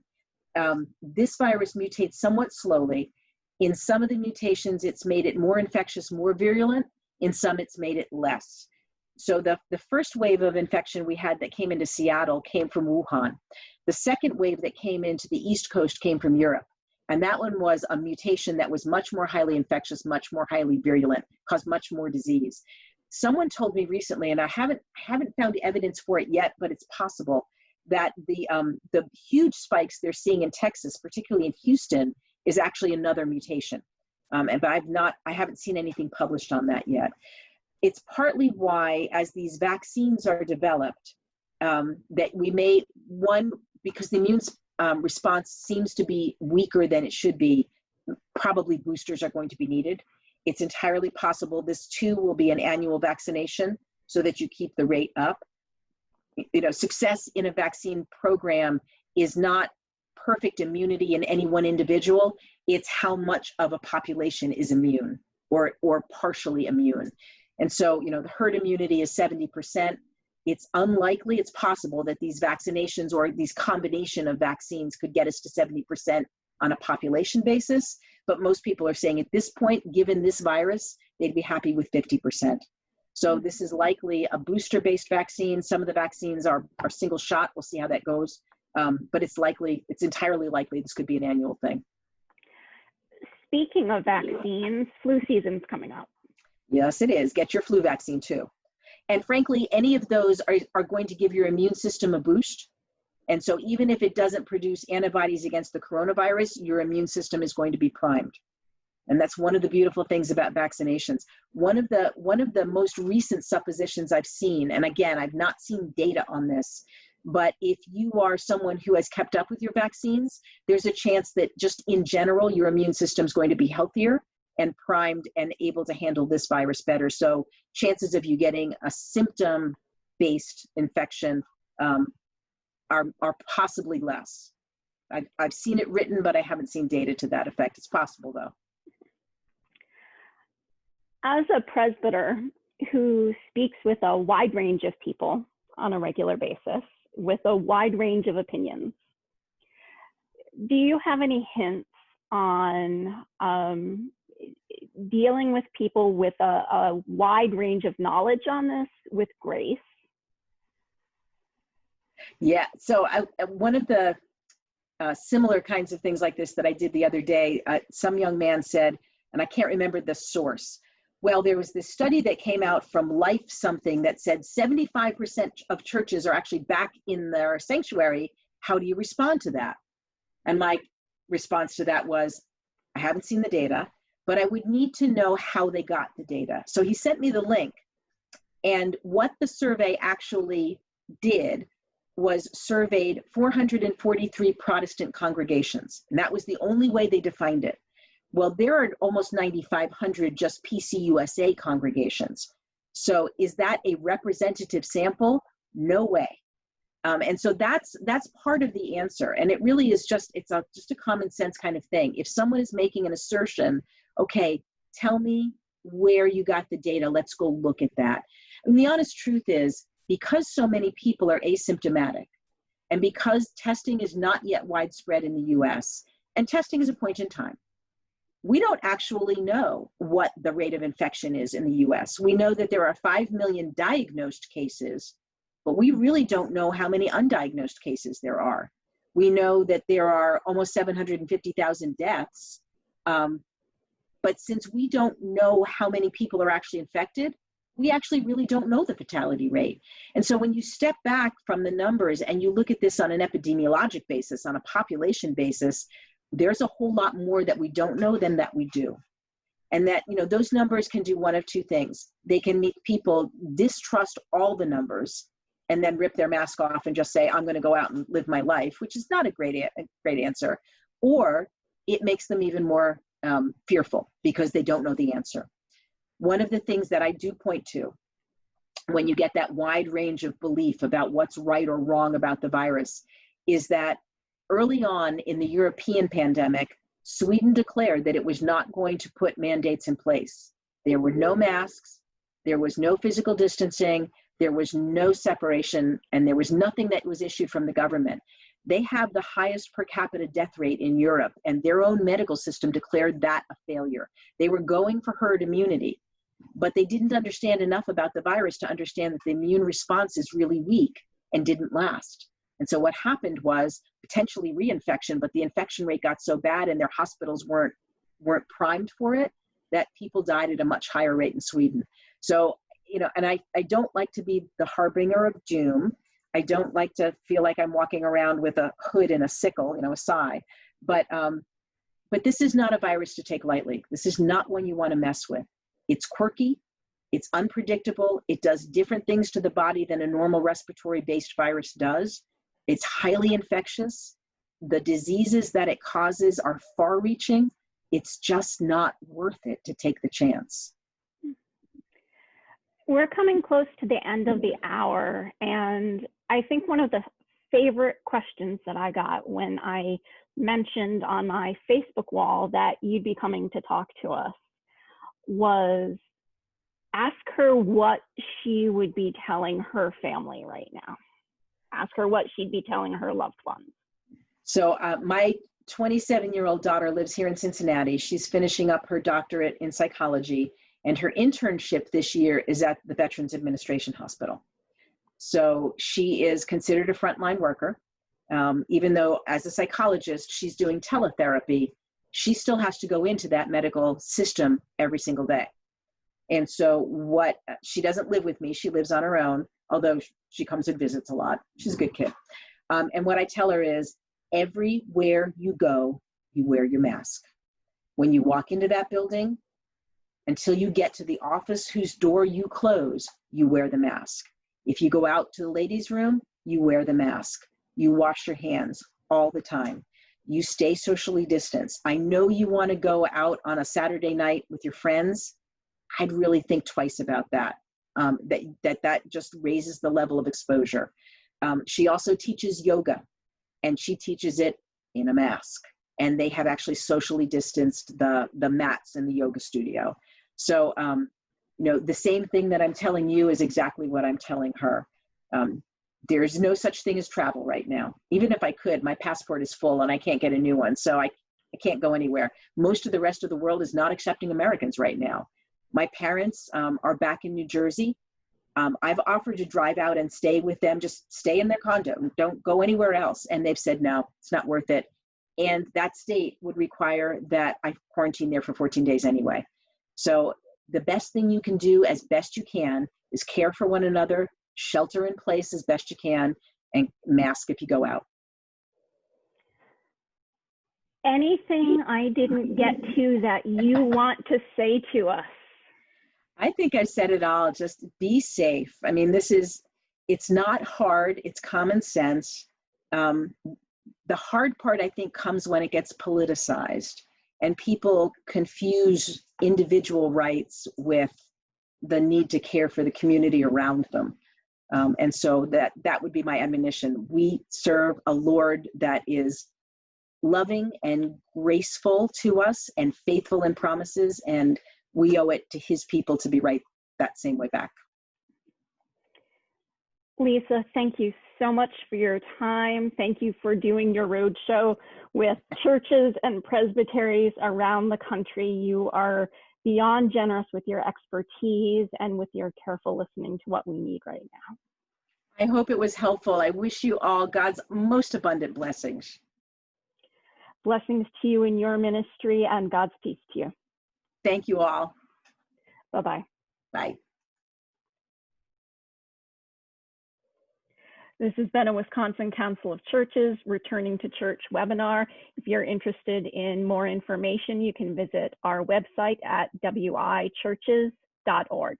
This virus mutates somewhat slowly. In some of the mutations, it's made it more infectious, more virulent. In some, it's made it less. So the first wave of infection we had that came into Seattle came from Wuhan. The second wave that came into the East Coast came from Europe. And that one was a mutation that was much more highly infectious, much more highly virulent, caused much more disease. Someone told me recently, and I haven't found evidence for it yet, but it's possible, that the huge spikes they're seeing in Texas, particularly in Houston, is actually another mutation. But I haven't seen anything published on that yet. It's partly why, as these vaccines are developed, that we may, because the immune response seems to be weaker than it should be, probably boosters are going to be needed. It's entirely possible this too will be an annual vaccination so that you keep the rate up. You know, success in a vaccine program is not perfect immunity in any one individual. It's how much of a population is immune or partially immune. And so, you know, the herd immunity is 70%. It's unlikely, it's possible that these vaccinations or these combination of vaccines could get us to 70% on a population basis. But most people are saying at this point, given this virus, they'd be happy with 50%. So this is likely a booster-based vaccine. Some of the vaccines are single shot. We'll see how that goes. But it's entirely likely this could be an annual thing. Speaking of vaccines, flu season's coming up. Yes, it is. Get your flu vaccine too. And frankly, any of those are going to give your immune system a boost. And so even if it doesn't produce antibodies against the coronavirus, your immune system is going to be primed. And that's one of the beautiful things about vaccinations. One of the most recent suppositions I've seen, and again, I've not seen data on this, But if you are someone who has kept up with your vaccines, there's a chance that just in general, your immune system is going to be healthier and primed and able to handle this virus better. So chances of you getting a symptom-based infection are possibly less. I've seen it written, but I haven't seen data to that effect. It's possible, though. As a presbyter who speaks with a wide range of people on a regular basis, with a wide range of opinions, do you have any hints on dealing with people with a wide range of knowledge on this with grace? Yeah, so one of the similar kinds of things like this that I did the other day, some young man said, and I can't remember the source, well, there was this study that came out from Life something that said 75% of churches are actually back in their sanctuary. How do you respond to that? And my response to that was, I haven't seen the data, but I would need to know how they got the data. So he sent me the link, and what the survey actually did was surveyed 443 Protestant congregations, and that was the only way they defined it. Well, there are almost 9,500 just PCUSA congregations. So is that a representative sample? No way. And so that's part of the answer. And it really is just a common sense kind of thing. If someone is making an assertion, okay, tell me where you got the data. Let's go look at that. And the honest truth is, because so many people are asymptomatic, and because testing is not yet widespread in the US, and testing is a point in time, we don't actually know what the rate of infection is in the US. We know that there are 5 million diagnosed cases, but we really don't know how many undiagnosed cases there are. We know that there are almost 750,000 deaths, but since we don't know how many people are actually infected, we actually really don't know the fatality rate. And so when you step back from the numbers and you look at this on an epidemiologic basis, on a population basis, there's a whole lot more that we don't know than that we do. And that, those numbers can do one of two things. They can make people distrust all the numbers and then rip their mask off and just say, I'm going to go out and live my life, which is not a great answer. Or it makes them even more fearful because they don't know the answer. One of the things that I do point to when you get that wide range of belief about what's right or wrong about the virus is that early on in the European pandemic, Sweden declared that it was not going to put mandates in place. There were no masks, there was no physical distancing, there was no separation, and there was nothing that was issued from the government. They have the highest per capita death rate in Europe, and their own medical system declared that a failure. They were going for herd immunity, but they didn't understand enough about the virus to understand that the immune response is really weak and didn't last. And so what happened was potentially reinfection, but the infection rate got so bad and their hospitals weren't primed for it that people died at a much higher rate in Sweden. So, and I don't like to be the harbinger of doom. I don't like to feel like I'm walking around with a hood and a sickle, a sigh. But this is not a virus to take lightly. This is not one you want to mess with. It's quirky. It's unpredictable. It does different things to the body than a normal respiratory-based virus does. It's highly infectious. The diseases that it causes are far-reaching. It's just not worth it to take the chance. We're coming close to the end of the hour, and I think one of the favorite questions that I got when I mentioned on my Facebook wall that you'd be coming to talk to us was, ask her what she would be telling her family right now. Ask her what she'd be telling her loved ones. So my 27-year-old daughter lives here in Cincinnati. She's finishing up her doctorate in psychology, and her internship this year is at the Veterans Administration Hospital. So she is considered a frontline worker. Even though as a psychologist, she's doing teletherapy, she still has to go into that medical system every single day. And so she doesn't live with me, she lives on her own, although she comes and visits a lot. She's a good kid. And what I tell her is, everywhere you go, you wear your mask. When you walk into that building, until you get to the office whose door you close, you wear the mask. If you go out to the ladies' room, you wear the mask. You wash your hands all the time. You stay socially distanced. I know you want to go out on a Saturday night with your friends. I'd really think twice about that. That just raises the level of exposure. She also teaches yoga, and she teaches it in a mask. And they have actually socially distanced the mats in the yoga studio. So, the same thing that I'm telling you is exactly what I'm telling her. There's no such thing as travel right now. Even if I could, my passport is full and I can't get a new one. So I can't go anywhere. Most of the rest of the world is not accepting Americans right now. My parents are back in New Jersey. I've offered to drive out and stay with them, just stay in their condo, don't go anywhere else. And they've said, no, it's not worth it. And that state would require that I quarantine there for 14 days anyway. So the best thing you can do as best you can is care for one another, shelter in place as best you can, and mask if you go out. Anything I didn't get to that you want to say to us? I think I said it all. Just be safe. I mean, it's not hard. It's common sense. The hard part, I think, comes when it gets politicized and people confuse individual rights with the need to care for the community around them. And so that would be my admonition. We serve a Lord that is loving and graceful to us and faithful in promises, and we owe it to his people to be right that same way back. Lisa, thank you so much for your time. Thank you for doing your roadshow with churches and presbyteries around the country. You are beyond generous with your expertise and with your careful listening to what we need right now. I hope it was helpful. I wish you all God's most abundant blessings. Blessings to you in your ministry, and God's peace to you. Thank you all. Bye-bye. Bye. This has been a Wisconsin Council of Churches Returning to Church webinar. If you're interested in more information, you can visit our website at wichurches.org.